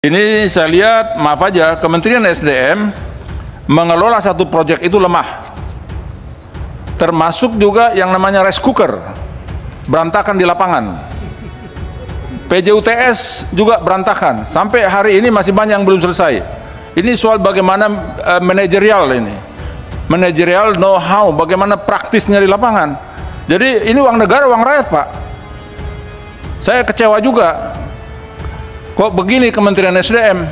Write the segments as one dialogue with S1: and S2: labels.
S1: Ini saya lihat, maaf aja, Kementerian SDM mengelola satu proyek itu lemah. Termasuk juga yang namanya rice cooker, berantakan di lapangan. PJUTS juga berantakan, sampai hari ini masih banyak yang belum selesai. Ini soal bagaimana manajerial ini. Manajerial know-how, bagaimana praktisnya di lapangan. Jadi ini uang negara, uang rakyat, Pak. Saya kecewa juga. Kok begini Kementerian SDM?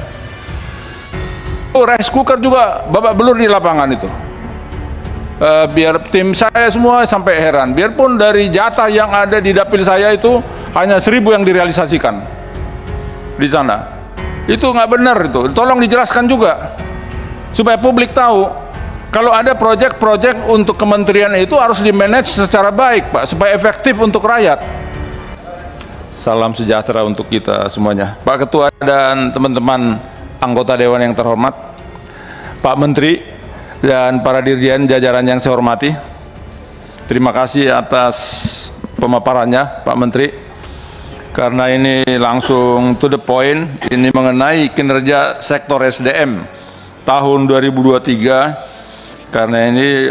S1: Rice cooker juga babak belur di lapangan itu. Biar tim saya semua sampai heran. Biarpun dari jatah yang ada di dapil saya itu hanya 1000 yang direalisasikan di sana. Itu nggak benar itu. Tolong dijelaskan juga supaya publik tahu. Kalau ada proyek-proyek untuk kementerian itu harus di-manage secara baik, Pak, supaya efektif untuk rakyat. Salam sejahtera untuk kita semuanya. Pak Ketua dan teman-teman anggota Dewan yang terhormat, Pak Menteri dan para dirjen jajaran yang saya hormati, terima kasih atas pemaparannya Pak Menteri, karena ini langsung to the point. Ini mengenai kinerja sektor SDM tahun 2023, karena ini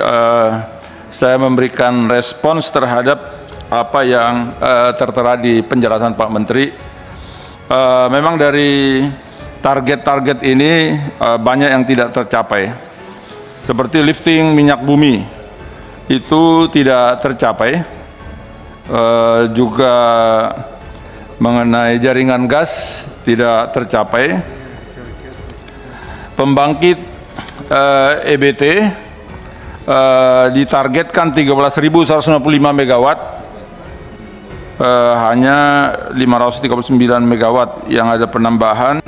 S1: saya memberikan respons terhadap apa yang tertera di penjelasan Pak Menteri. Memang dari target-target ini banyak yang tidak tercapai, seperti lifting minyak bumi itu tidak tercapai, juga mengenai jaringan gas tidak tercapai, pembangkit EBT ditargetkan 13.155 megawatt, hanya 539 megawatt yang ada penambahan.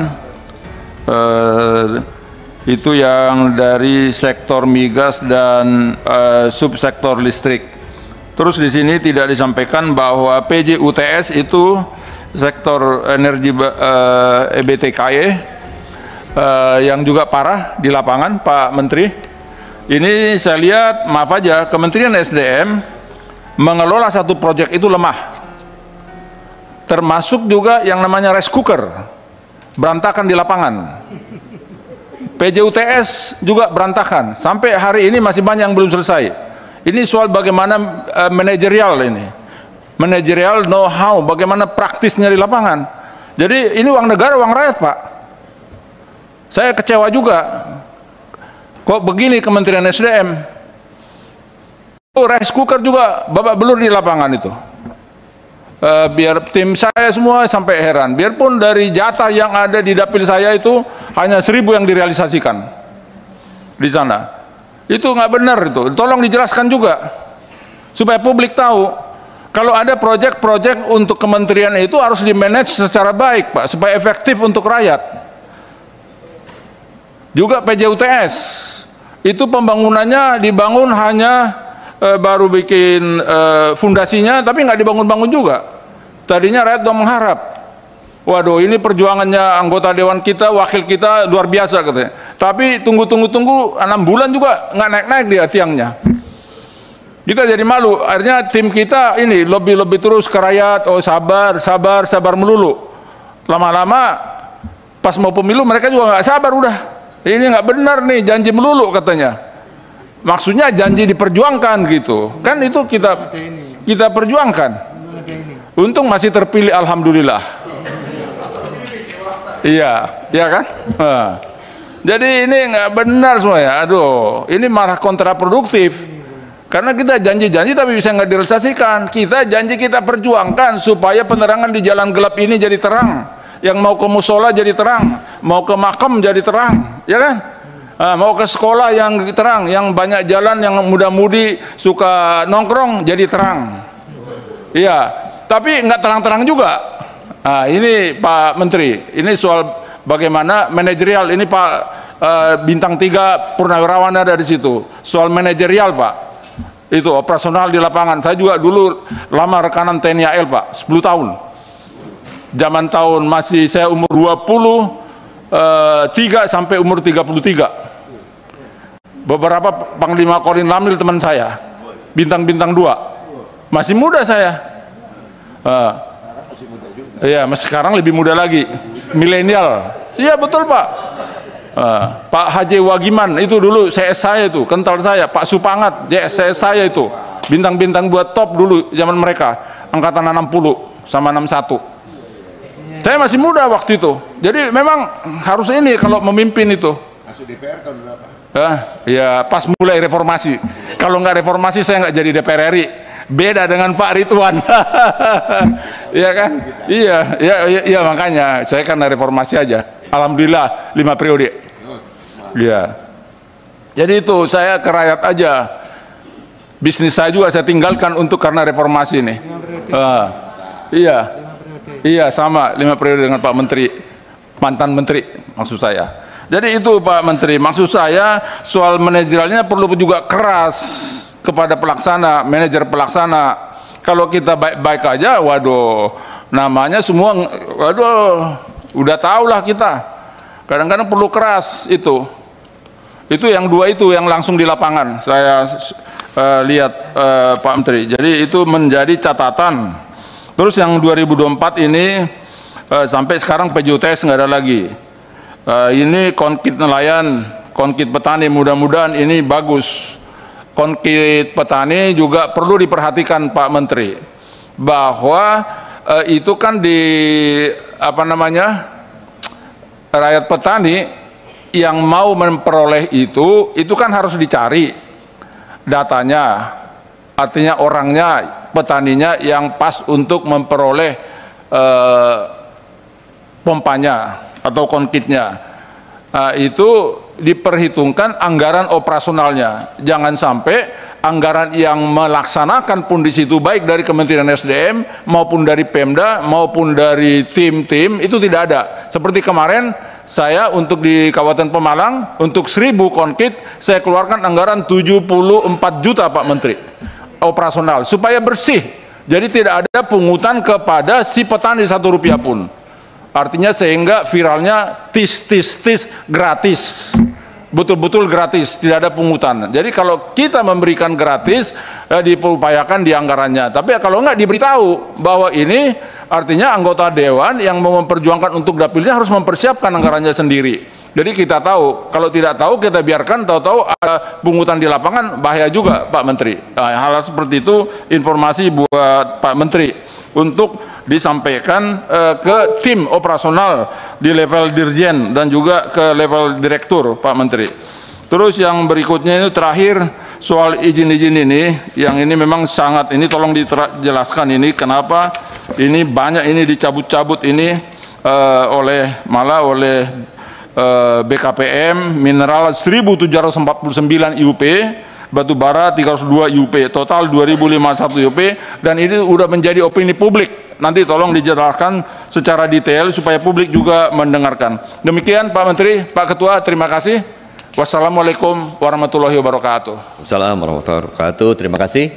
S1: Itu yang dari sektor migas dan subsektor listrik. Terus di sini tidak disampaikan bahwa PJUTS itu sektor energi EBTKE yang juga parah di lapangan, Pak Menteri. Ini saya lihat, maaf aja, Kementerian SDM mengelola satu proyek itu lemah. Termasuk juga yang namanya rice cooker, berantakan di lapangan. PJUTS juga berantakan, sampai hari ini masih banyak yang belum selesai. Ini soal bagaimana manajerial ini. Manajerial know-how, bagaimana praktisnya di lapangan. Jadi ini uang negara, uang rakyat, Pak. Saya kecewa juga. Kok begini Kementerian SDM? Rice cooker juga babak belur di lapangan itu. Biar tim saya semua sampai heran. Biarpun dari jatah yang ada di dapil saya itu hanya 1000 yang direalisasikan di sana. Itu nggak benar itu. Tolong dijelaskan juga supaya publik tahu. Kalau ada proyek-proyek untuk kementerian itu harus di-manage secara baik, Pak, supaya efektif untuk rakyat. Juga PJUTS itu pembangunannya dibangun hanya baru bikin fundasinya, tapi nggak dibangun-bangun juga. Tadinya rakyat udah mengharap, waduh ini perjuangannya anggota dewan kita, wakil kita luar biasa katanya. Tapi tunggu 6 bulan juga nggak naik-naik dia tiangnya. Kita jadi malu. Akhirnya tim kita ini lobby terus ke rakyat, oh sabar melulu. Lama-lama pas mau pemilu mereka juga nggak sabar udah. Ini nggak benar nih, janji melulu katanya. Maksudnya janji diperjuangkan gitu kan, itu kita perjuangkan. Untung masih terpilih, alhamdulillah. Iya kan. Jadi ini nggak benar semua ya. Aduh, ini malah kontraproduktif, karena kita janji-janji tapi bisa nggak direalisasikan. Kita janji, kita perjuangkan supaya penerangan di jalan gelap ini jadi terang, yang mau ke musola jadi terang, mau ke makam jadi terang, ya kan. Mau ke sekolah yang terang, yang banyak jalan yang muda-mudi suka nongkrong jadi terang. Iya, tapi nggak terang-terang juga. Ini Pak Menteri, ini soal bagaimana manajerial. Ini Pak Bintang 3 Purnawirawan ada di situ. Soal manajerial, Pak. Itu operasional di lapangan. Saya juga dulu lama rekanan TNI AL, Pak, 10 tahun. Zaman tahun masih saya umur 23 sampai umur 33. Beberapa Panglima Korin Lamil teman saya, bintang-bintang 2, masih muda saya. Iya, mas sekarang lebih muda lagi, milenial. Iya betul Pak. Pak Haji Wagiman itu dulu CS saya itu, kental saya. Pak Supangat, CS saya itu. Bintang-bintang buat top dulu zaman mereka. Angkatan 60 sama 61. Saya masih muda waktu itu. Jadi memang harus ini kalau memimpin itu.
S2: Masuk DPR tahun berapa?
S1: Ya pas mulai reformasi. Kalau nggak reformasi saya nggak jadi DPR RI. Beda dengan Pak Ridwan. Iya kan? Iya makanya saya kan reformasi aja. Alhamdulillah 5 periode. Iya. Jadi itu saya ke rakyat aja. Bisnis saya juga saya tinggalkan untuk karena reformasi ini. Iya sama 5 periode dengan Pak Menteri, mantan Menteri maksud saya. Jadi itu Pak Menteri, maksud saya soal manajerialnya perlu juga keras kepada pelaksana, manajer pelaksana. Kalau kita baik-baik aja, waduh, namanya semua, waduh, udah tahulah kita. Kadang-kadang perlu keras itu. Itu yang dua itu yang langsung di lapangan saya lihat Pak Menteri. Jadi itu menjadi catatan. Terus yang 2024 ini sampai sekarang PJUTS nggak ada lagi. Ini konkit nelayan, konkit petani, mudah-mudahan ini bagus. Konkit petani juga perlu diperhatikan Pak Menteri, bahwa itu kan di rakyat petani yang mau memperoleh itu kan harus dicari datanya, artinya orangnya, petaninya yang pas untuk memperoleh pompanya atau konkitnya. Itu diperhitungkan anggaran operasionalnya. Jangan sampai anggaran yang melaksanakan pun di situ baik dari Kementerian SDM maupun dari Pemda maupun dari tim-tim itu tidak ada. Seperti kemarin saya untuk di Kabupaten Pemalang untuk 1000 konkit saya keluarkan anggaran 74 juta Pak Menteri operasional supaya bersih. Jadi tidak ada pungutan kepada si petani 1 rupiah pun. Artinya sehingga viralnya tis gratis, betul-betul gratis, tidak ada pungutan. Jadi kalau kita memberikan gratis, diupayakan di anggarannya. Tapi kalau enggak diberitahu bahwa ini artinya anggota dewan yang mau memperjuangkan untuk dapilnya harus mempersiapkan anggarannya sendiri. Jadi kita tahu, kalau tidak tahu kita biarkan, tahu-tahu ada pungutan di lapangan, bahaya juga Pak Menteri. Nah, hal seperti itu informasi buat Pak Menteri untuk disampaikan ke tim operasional di level dirjen dan juga ke level direktur Pak Menteri. Terus yang berikutnya ini terakhir soal izin-izin ini, yang ini memang sangat ini tolong dijelaskan ini kenapa ini banyak ini dicabut-cabut ini oleh BKPM, mineral 1749 IUP, batu bara 302 IUP, total 2051 IUP, dan ini sudah menjadi opini publik. Nanti tolong dijelaskan secara detail supaya publik juga mendengarkan. Demikian Pak Menteri, Pak Ketua, terima kasih. Wassalamualaikum warahmatullahi wabarakatuh.
S3: Wassalamualaikum warahmatullahi wabarakatuh. Terima kasih.